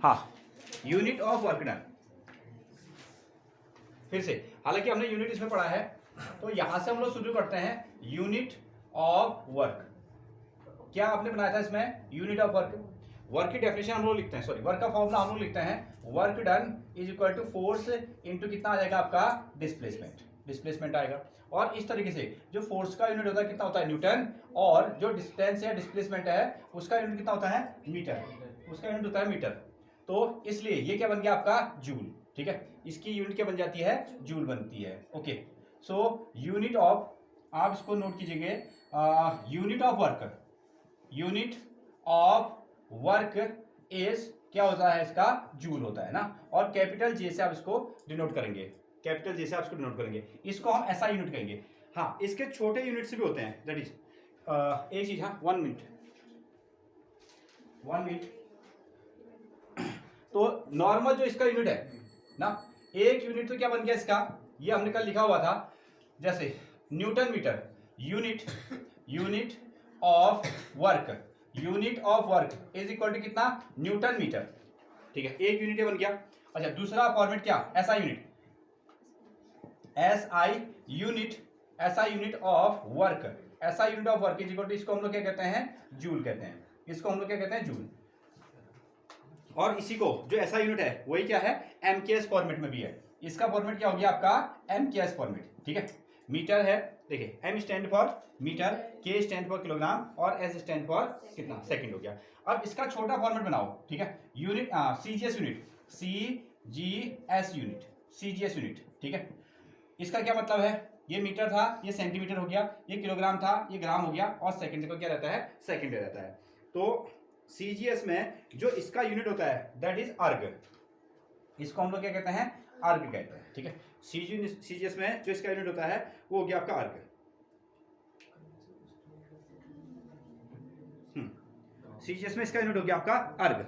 हाँ, unit of work done. फिर से, हालांकि हमने यूनिट इसमें पढ़ा है, तो यहां से हम लोग शुरू करते हैं यूनिट ऑफ वर्क। क्या आपने बनाया था इसमें? Unit of work. वर्क की डेफिनेशन हम लोग लिखते हैं, सॉरी वर्क का फॉर्मूला हम लोग लिखते हैं, work done is equal to force into कितना आ जाएगा आपका? डिस्प्लेसमेंट। डिस्प्लेसमेंट आएगा। और इस तरीके से जो फोर्स का यूनिट होता है कितना होता है? न्यूटन। और जो डिस्टेंस या डिस्प्लेसमेंट है उसका यूनिट कितना होता है? मीटर। उसका यूनिट होता है मीटर। तो इसलिए ये क्या बन गया आपका? जूल। ठीक है, इसकी यूनिट क्या बन जाती है? जूल बनती है। ओके, सो यूनिट ऑफ, आप इसको नोट कीजिएंगे, unit of work, unit of work is क्या होता है? इसका जूल होता है ना। और कैपिटल जे से आप इसको डिनोट करेंगे, कैपिटल जे से आप इसको डिनोट करेंगे। इसको हम ऐसा यूनिट कहेंगे। हाँ, इसके छोटे यूनिट्स भी होते हैं, दैट इज एक चीज, हाँ, 1 मिनट, 1 मिनट। तो नॉर्मल जो इसका यूनिट है ना, एक यूनिट तो क्या बन गया इसका? ये हमने कल लिखा हुआ था, जैसे newton metre, unit, unit of work, unit of work is equal to कितना? Newton metre. ठीक है, एक यूनिट बन गया। अच्छा, दूसरा फॉर्मेट क्या? SI unit, SI unit, SI unit of work, SI unit of work is equal to, इसको हम लोग क्या कहते हैं? जूल कहते हैं। इसको हम लोग क्या कहते हैं? जूल। और इसी को जो ऐसा यूनिट है वही क्या है? एमकेएस फॉर्मेट में भी है। इसका फॉर्मेट क्या हो गया आपका? MKS format. ठीक है, मीटर है, देखिए एम स्टैंड फॉर मीटर, के स्टैंड फॉर किलोग्राम और एस स्टैंड फॉर कितना? सेकंड हो गया। अब इसका छोटा फॉर्मेट बनाओ। ठीक है, unit, CGS unit, CGS unit, CGS unit. ठीक है, इसका क्या मतलब है? ये मीटर था, ये सेंटीमीटर हो गया, ये किलोग्राम था, ये ग्राम हो गया, और सेकंड को क्या रहता है? सेकंड रहता है। तो सीजीएस में जो इसका यूनिट होता है दैट इज अर्ग। इसको हम लोग क्या कहते हैं? अर्ग कहते हैं। ठीक है, सीजीएस में जो इसका यूनिट होता है वो हो गया आपका अर्ग। सीजीएस में इसका यूनिट हो गया आपका अर्ग।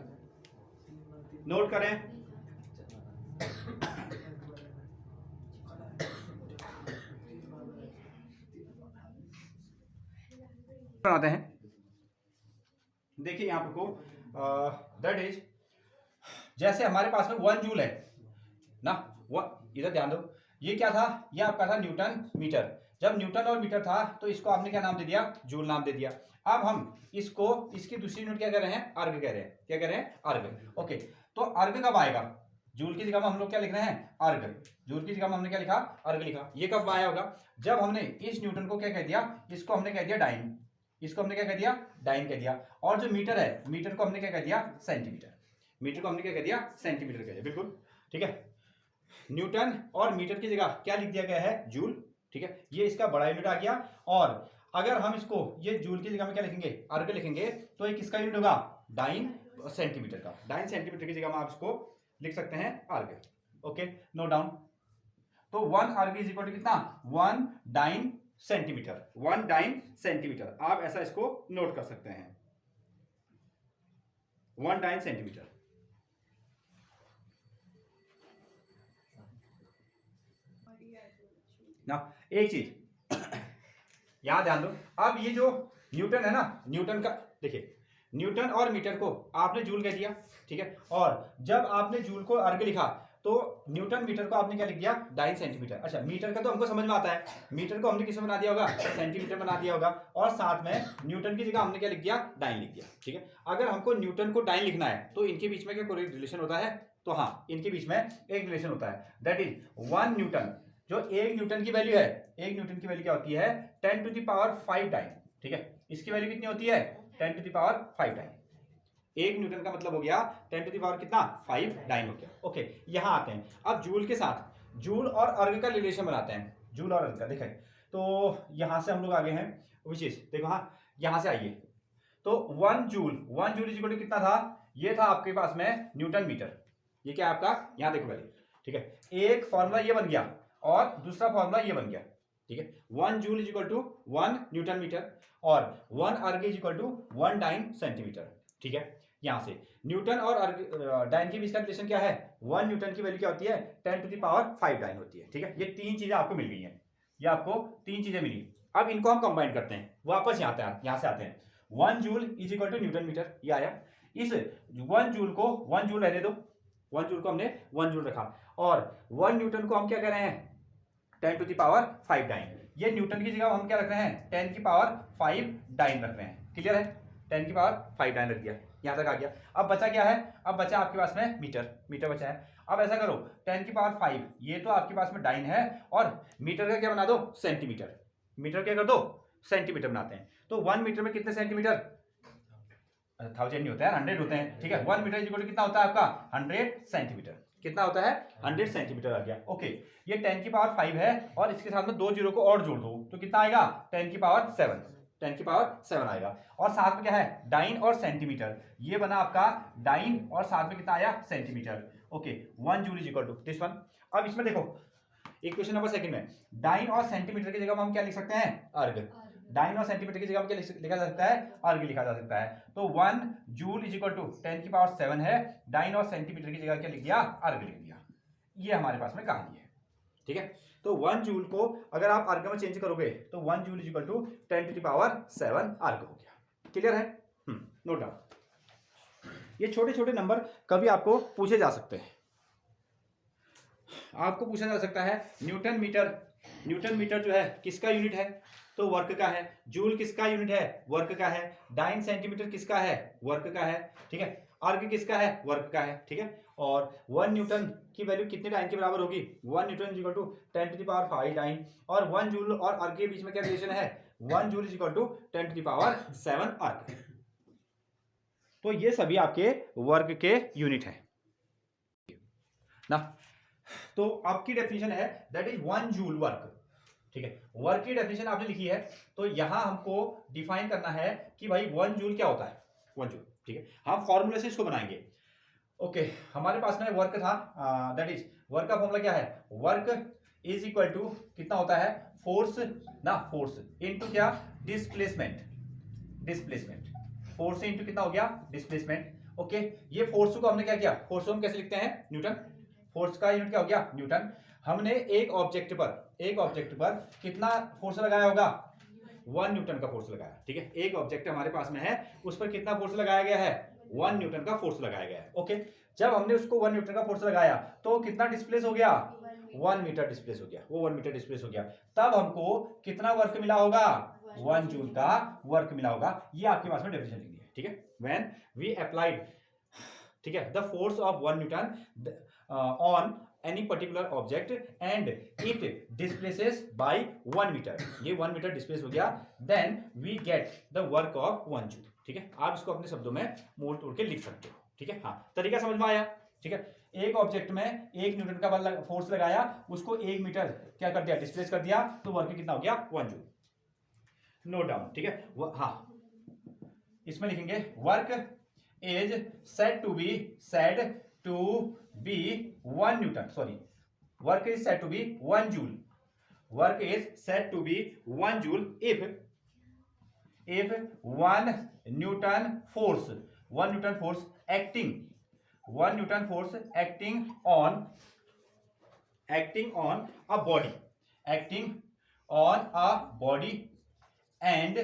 नोट करें, बनाते हैं। देखिए यहां पर को दैट इज, जैसे हमारे पास में 1 जूल है ना, इधर ध्यान दो, ये क्या था? ये आपका था न्यूटन मीटर। जब न्यूटन और मीटर था तो इसको आपने क्या नाम दे दिया? जूल नाम दे दिया। अब हम इसको, इसकी दूसरी यूनिट क्या कर रहे हैं? अर्ग कह रहे हैं। क्या कह रहे हैं? अर्ग। ओके, तो अर्ग कब आएगा? जूल की जगह में हम लोग क्या लिख रहे हैं? अर्ग। जूल की जगह में हमने क्या लिखा? अर्ग लिखा। ये कब आया होगा? जब हमने इस न्यूटन को क्या कह दिया? इसको हमने कह दिया डाइन। इसको हमने क्या कह दिया? डाइन कह दिया। और जो मीटर है, मीटर को हमने क्या कह दिया? सेंटीमीटर। मीटर को हमने क्या कह दिया? सेंटीमीटर कह दिया। बिल्कुल ठीक है, न्यूटन और मीटर की जगह क्या लिख दिया गया है? जूल। ठीक है, ये इसका बड़ा यूनिट आ गया। और अगर हम इसको ये जूल की जगह में क्या लिखेंगे? अर्ग लिखेंगे, तो ये किसका यूनिट होगा? डाइन सेंटीमीटर का। डाइन सेंटीमीटर की जगह में आप इसको लिख सकते हैं अर्ग। Okay, note down. तो 1 अर्ग इज इक्वल टू कितना? 1 डाइन सेंटीमीटर। 1 डाइन सेंटीमीटर, आप ऐसा इसको नोट कर सकते हैं, 1 डाइन सेंटीमीटर। ना एक चीज यहां ध्यान दो, अब ये जो न्यूटन है ना, न्यूटन का देखिए, न्यूटन और मीटर को आपने जूल कह दिया। ठीक है, और जब आपने जूल को अर्ग लिखा तो न्यूटन मीटर को आपने क्या लिख दिया? Dyne centimetre. अच्छा, मीटर का तो हमको समझ में आता है, मीटर को हमने किसमें बना दिया होगा? सेंटीमीटर बना दिया होगा। और साथ में न्यूटन की जगह हमने क्या लिख दिया? डाइन लिख दिया। ठीक है, अगर हमको न्यूटन को डाइन लिखना है तो इनके बीच में क्या कोई रिलेशन होता है? तो हाँ, इनके बीच में एक रिलेशन होता है, दैट इज 1 न्यूटन। जो 1 न्यूटन की वैल्यू है, 1 न्यूटन की वैल्यू क्या होती है? 10 टू द पावर 5 टाइम। ठीक है, इसकी वैल्यू कितनी होती है? 10 to the power 5 time. 1 newton का मतलब हो गया 10 टू द पावर कितना? 5 डाइन हो गया। ओके, यहां आते हैं अब जूल के साथ, जूल और अर्ग का रिलेशन बनाते हैं। जूल और अर्ग का देखें तो यहां से हम लोग आगे हैं, विच इज, देखो हाँ, यहां से आइए। तो 1 joule, 1 joule is equal to कितना था? ये था आपके पास में न्यूटन मीटर। ये क्या है आपका? यहां देखो पहले। ठीक है, एक फॉर्मूला ये बन गया और दूसरा फॉर्मूला ये बन गया। ठीक है, 1 joule is equal to 1 newton metre और 1 erg is equal to 1 dyne centimetre. ठीक है, यहां से न्यूटन और डाइन के बीच का रिलेशन क्या है? 1 न्यूटन की वैल्यू क्या होती है? 10 टू द पावर 5 डाइन होती है। ठीक है, ये 3 चीजें आपको मिल गई हैं, ये आपको 3 चीजें मिली। अब इनको हम कंबाइन करते हैं, वापस यहाँ से आते हैं। 1 joule is equal to newton metre, ये आया। इस 1 जूल को 1 जूल रहने दो, 1 जूल को हमने 1 जूल रखा, और 1 न्यूटन को हम क्या कर रहे हैं 10⁵ डाइन। ये न्यूटन की जगह हम क्या रख रहे हैं 10⁵ डाइन रख रहे हैं। क्लियर है, 10⁵ डाइन रख दिया, यहां तक आ गया। अब बचा क्या है, अब बचा आपके पास में मीटर बचा है। अब ऐसा करो 10⁵, ये तो आपके पास में डाइन है, और मीटर का क्या बना दो सेंटीमीटर, मीटर क्या कर दो सेंटीमीटर बनाते हैं। तो 1 मीटर में कितने सेंटीमीटर, 1000 नहीं होता है 100 होते हैं, ठीक है। 1 मीटर इक्वल टू कितना होता है आपका 100 सेंटीमीटर, कितना होता है 100 सेंटीमीटर आ गया। ओके, ये 10⁵ है, और इसके साथ में 2 जीरो को और जोड़ दो तो कितना आएगा 10⁵ आएगा। और साथ में क्या है डाइन और सेंटीमीटर, ये बना आपका डाइन, और साथ में कितना आया centimetre. Okay, 1 joule is equal to this one. अब इसमें देखो इक्वेशन नंबर सेकंड में डाइन और सेंटीमीटर की जगह में हम क्या लिख सकते हैं अर्ग, डाइन और सेंटीमीटर की जगह में क्या लिखा जा सकता है अर्ग लिखा जा सकता है। तो 1 जूल इज इक्वल टू 10⁵ है, डाइन और सेंटीमीटर की जगह क्या लिख दिया अर्ग लिख दिया। ये हमारे पास में कहानी है, ठीक है। तो 1 जूल को अगर आप अर्ग में चेंज करोगे तो 1 जूल इज इक्वल टू 10⁵ अर्ग हो गया। क्लियर है, नोट डाउन। ये छोटे छोटे नंबर कभी आपको पूछे जा सकते हैं, आपको पूछा जा सकता है न्यूटन मीटर जो है किसका यूनिट है, तो वर्क का है। जूल किसका यूनिट है, वर्क का है। डाइन सेंटीमीटर किसका है, वर्क का है, ठीक है। अर्ग किसका है, वर्क का है, ठीक है। और 1 न्यूटन की वैल्यू कितने डाइन के बराबर होगी, 1 न्यूटन इक्वल टू 10⁵ डाइन। और 1 जूल और अर्ग के बीच में क्या रिलेशन है, 1 जूल इक्वल टू 10⁵ अर्ग। तो ये सभी आपके वर्क के यूनिट हैं ना। तो आपकी डेफिनेशन है दैट इज 1 जूल वर्क, ठीक है। वर्क की डेफिनेशन आपने लिखी है, तो यहां हमको डिफाइन करना है कि भाई 1 जूल क्या होता है, 1 जूल, ठीक है। हम फॉर्मूले से इसको बनाएंगे। ओके, हमारे पास में वर्क था, दैट इज वर्क का फॉर्मूला क्या है, वर्क इज इक्वल टू कितना होता है फोर्स ना, फोर्स इनटू क्या डिस्प्लेसमेंट, फोर्स इनटू कितना हो गया डिस्प्लेसमेंट। ओके, ये फोर्स को हमने क्या किया, फोर्स को हम कैसे लिखते हैं न्यूटन, फोर्स का यूनिट क्या हो गया न्यूटन। हमने एक ऑब्जेक्ट पर कितना फोर्स लगाया होगा 1 न्यूटन का फोर्स लगाया, ठीक है। एक ऑब्जेक्ट हमारे पास में है, उस पर कितना फोर्स लगाया गया है 1 न्यूटन का फोर्स लगाया गया है। ओके, जब हमने उसको 1 न्यूटन का फोर्स लगाया तो कितना डिस्प्लेस हो गया 1 मीटर डिस्प्लेस हो गया, वो 1 मीटर डिस्प्लेस हो गया। तब हमको कितना वर्क मिला होगा 1 जूल का वर्क मिला होगा। ये आपके पास में डेफिनेशन लिखनी है, ठीक है। व्हेन वी अप्लाइड, ठीक है, the force of 1 newton on any particular object and it displaces by 1 metre, ये 1 मीटर डिस्प्लेस हो गया, then we get the work of 1 joule, ठीक है। आप इसको अपने शब्दों में मोड़ तोड़ के लिख सकते हो, ठीक है। हाँ, तरीका समझ में आया, ठीक है। एक ऑब्जेक्ट में 1 न्यूटन का बल फोर्स लगाया, उसको 1 मीटर क्या कर दिया डिस्प्लेस कर दिया, तो वर्क कितना हो गया 1 जूल। नोट डाउन, ठीक है। हाँ, इसमें लिखेंगे work is said to be 1 newton, sorry, work is said to be 1 joule, work is said to be 1 joule if 1 newton force acting on a body and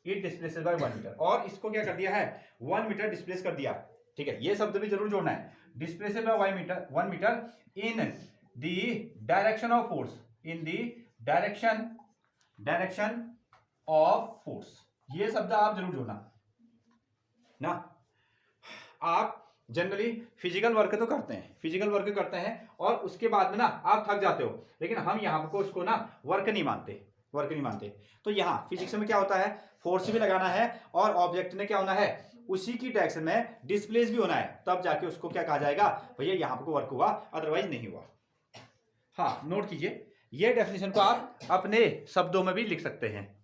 it displaces by 1 metre, और इसको क्या कर दिया है 1 metre displace कर दिया, ठीक है। ये शब्द भी जरूर जोड़ना है, displaces by 1 metre in the direction of force, in the direction of force, ये शब्द आप जरूर जोड़ना ना। आप जनरली फिजिकल वर्क तो करते हैं और उसके बाद में ना आप थक जाते हो, लेकिन हम यहाँ को उसको ना वर्क नहीं मानते। तो यहाँ फिजिक्स में क्या होता है, फोर्स भी लगाना है और ऑब्जेक्ट ने क्या होना है उसी की डायरेक्शन में डिस्प्लेस भी होना है, तब जाके उसको क्या कहा जाएगा भैया यहाँ को वर्क हुआ, अदरवाइज नहीं हुआ। हाँ, नोट कीजिए, ये डेफिनेशन को आप अपने शब्दों में भी लिख सकते हैं।